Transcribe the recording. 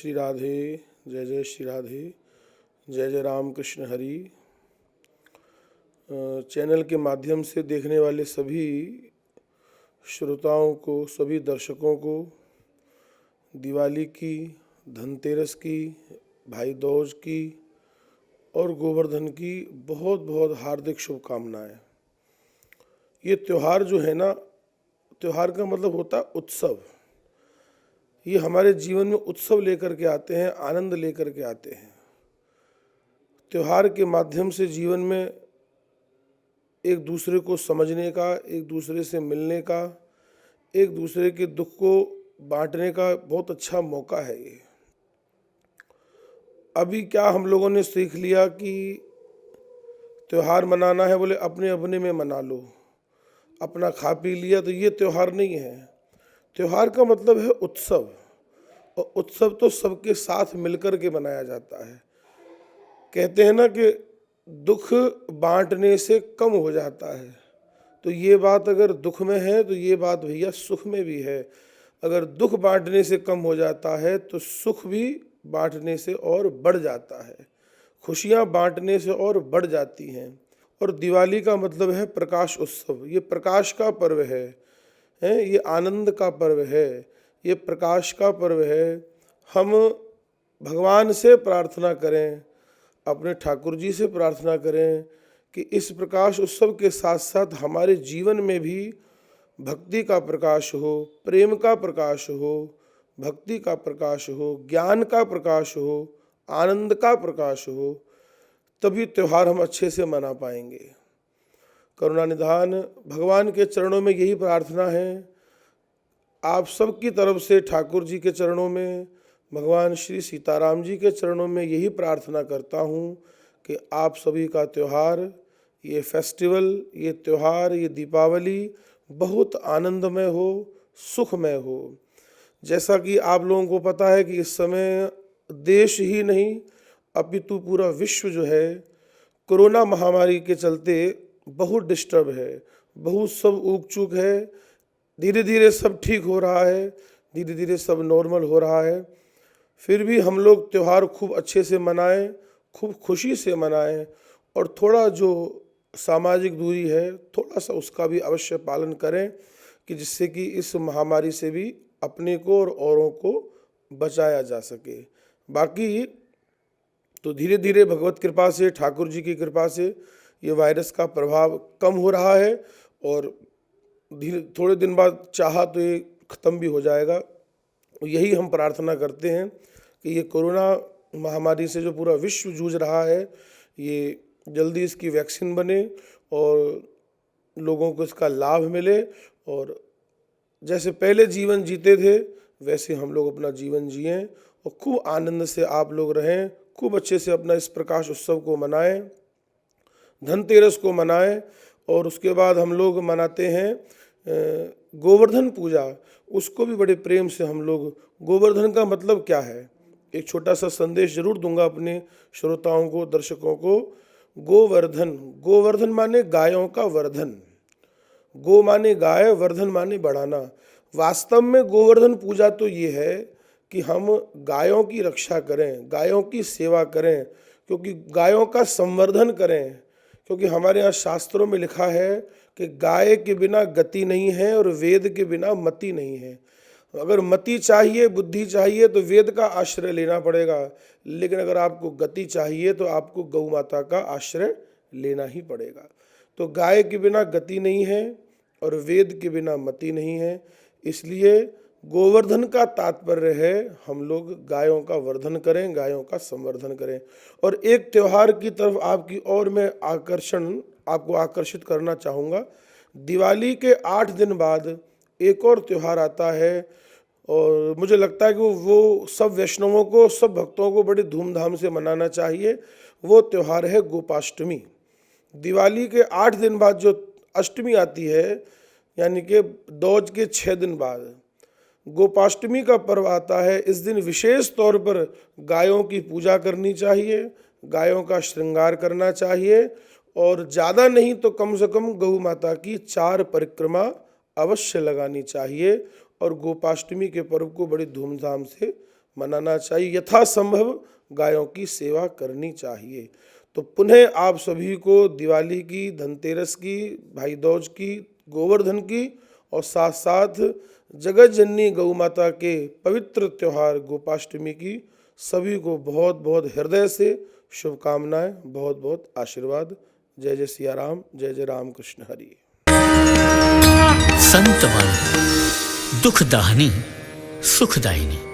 श्री राधे, जय जय श्री राधे, जय जय राम कृष्ण हरि। चैनल के माध्यम से देखने वाले सभी श्रोताओं को, सभी दर्शकों को दिवाली की, धनतेरस की, भाई दूज की और गोवर्धन की बहुत बहुत हार्दिक शुभकामनाएं। ये त्यौहार जो है ना, त्यौहार का मतलब होता है उत्सव। ये हमारे जीवन में उत्सव लेकर के आते हैं, आनंद लेकर के आते हैं। त्यौहार के माध्यम से जीवन में एक दूसरे को समझने का, एक दूसरे से मिलने का, एक दूसरे के दुख को बांटने का बहुत अच्छा मौका है ये। अभी क्या हम लोगों ने सीख लिया कि त्यौहार मनाना है, बोले अपने अपने में मना लो, अपना खा पी लिया, तो ये त्यौहार नहीं है। त्यौहार का मतलब है उत्सव, और उत्सव तो सबके साथ मिलकर के मनाया जाता है। कहते हैं ना कि दुख बांटने से कम हो जाता है, तो ये बात अगर दुख में है तो ये बात भैया सुख में भी है। अगर दुख बांटने से कम हो जाता है तो सुख भी बांटने से और बढ़ जाता है, खुशियाँ बांटने से और बढ़ जाती हैं। और दिवाली का मतलब है प्रकाश उत्सव। ये प्रकाश का पर्व है, ये आनंद का पर्व है, ये प्रकाश का पर्व है। हम भगवान से प्रार्थना करें, अपने ठाकुर जी से प्रार्थना करें कि इस प्रकाश उत्सव के साथ साथ हमारे जीवन में भी भक्ति का प्रकाश हो, प्रेम का प्रकाश हो, भक्ति का प्रकाश हो, ज्ञान का प्रकाश हो, आनंद का प्रकाश हो, तभी त्यौहार हम अच्छे से मना पाएंगे। करुणा निधान भगवान के चरणों में यही प्रार्थना है। आप सबकी तरफ से ठाकुर जी के चरणों में, भगवान श्री सीताराम जी के चरणों में यही प्रार्थना करता हूँ कि आप सभी का त्यौहार, ये फेस्टिवल, ये त्यौहार, ये दीपावली बहुत आनंदमय हो, सुखमय हो। जैसा कि आप लोगों को पता है कि इस समय देश ही नहीं अपितु पूरा विश्व जो है कोरोना महामारी के चलते बहुत डिस्टर्ब है, बहुत सब ऊक चूक है। धीरे धीरे सब ठीक हो रहा है, धीरे धीरे सब नॉर्मल हो रहा है। फिर भी हम लोग त्यौहार खूब अच्छे से मनाएं, खूब खुशी से मनाएं, और थोड़ा जो सामाजिक दूरी है थोड़ा सा उसका भी अवश्य पालन करें, कि जिससे कि इस महामारी से भी अपने को और औरों को बचाया जा सके। बाकी तो धीरे धीरे भगवत कृपा से, ठाकुर जी की कृपा से ये वायरस का प्रभाव कम हो रहा है, और धीरे थोड़े दिन बाद चाहा तो ये ख़त्म भी हो जाएगा। यही हम प्रार्थना करते हैं कि ये कोरोना महामारी से जो पूरा विश्व जूझ रहा है, ये जल्दी इसकी वैक्सीन बने और लोगों को इसका लाभ मिले, और जैसे पहले जीवन जीते थे वैसे हम लोग अपना जीवन जिएं, और खूब आनंद से आप लोग रहें, खूब अच्छे से अपना इस प्रकाश उत्सव को मनाएं, धनतेरस को मनाएं। और उसके बाद हम लोग मनाते हैं गोवर्धन पूजा, उसको भी बड़े प्रेम से हम लोग। गोवर्धन का मतलब क्या है, एक छोटा सा संदेश जरूर दूंगा अपने श्रोताओं को, दर्शकों को। गोवर्धन, गोवर्धन माने गायों का वर्धन। गो माने गाय, वर्धन माने बढ़ाना। वास्तव में गोवर्धन पूजा तो ये है कि हम गायों की रक्षा करें, गायों की सेवा करें, क्योंकि गायों का संवर्धन करें। क्योंकि हमारे यहाँ शास्त्रों में लिखा है कि गाय के बिना गति नहीं है और वेद के बिना मति नहीं है। अगर मति चाहिए, बुद्धि चाहिए तो वेद का आश्रय लेना पड़ेगा, लेकिन अगर आपको गति चाहिए तो आपको गौ माता का आश्रय लेना ही पड़ेगा। तो गाय के बिना गति नहीं है और वेद के बिना मति नहीं है, इसलिए गोवर्धन का तात्पर्य है हम लोग गायों का वर्धन करें, गायों का संवर्धन करें। और एक त्यौहार की तरफ आपकी और मैं आपको आकर्षित करना चाहूँगा। दिवाली के 8 दिन बाद एक और त्यौहार आता है, और मुझे लगता है कि वो सब वैष्णवों को, सब भक्तों को बड़े धूमधाम से मनाना चाहिए। वो त्यौहार है गोपाष्टमी। दिवाली के 8 दिन बाद जो अष्टमी आती है, यानी कि दूज के 6 दिन बाद गोपाष्टमी का पर्व आता है। इस दिन विशेष तौर पर गायों की पूजा करनी चाहिए, गायों का श्रृंगार करना चाहिए, और ज़्यादा नहीं तो कम से कम गौ माता की 4 परिक्रमा अवश्य लगानी चाहिए, और गोपाष्टमी के पर्व को बड़ी धूमधाम से मनाना चाहिए, यथासंभव गायों की सेवा करनी चाहिए। तो पुनः आप सभी को दिवाली की, धनतेरस की, भाई दूज की, गोवर्धन की और साथ साथ जगत जननी गौ माता के पवित्र त्योहार गोपाष्टमी की सभी को बहुत बहुत हृदय से शुभकामनाएं, बहुत बहुत आशीर्वाद। जय जय सिया राम, जय जय राम कृष्ण हरि। संतवाणी दुख दाहिनी सुखदायिनी।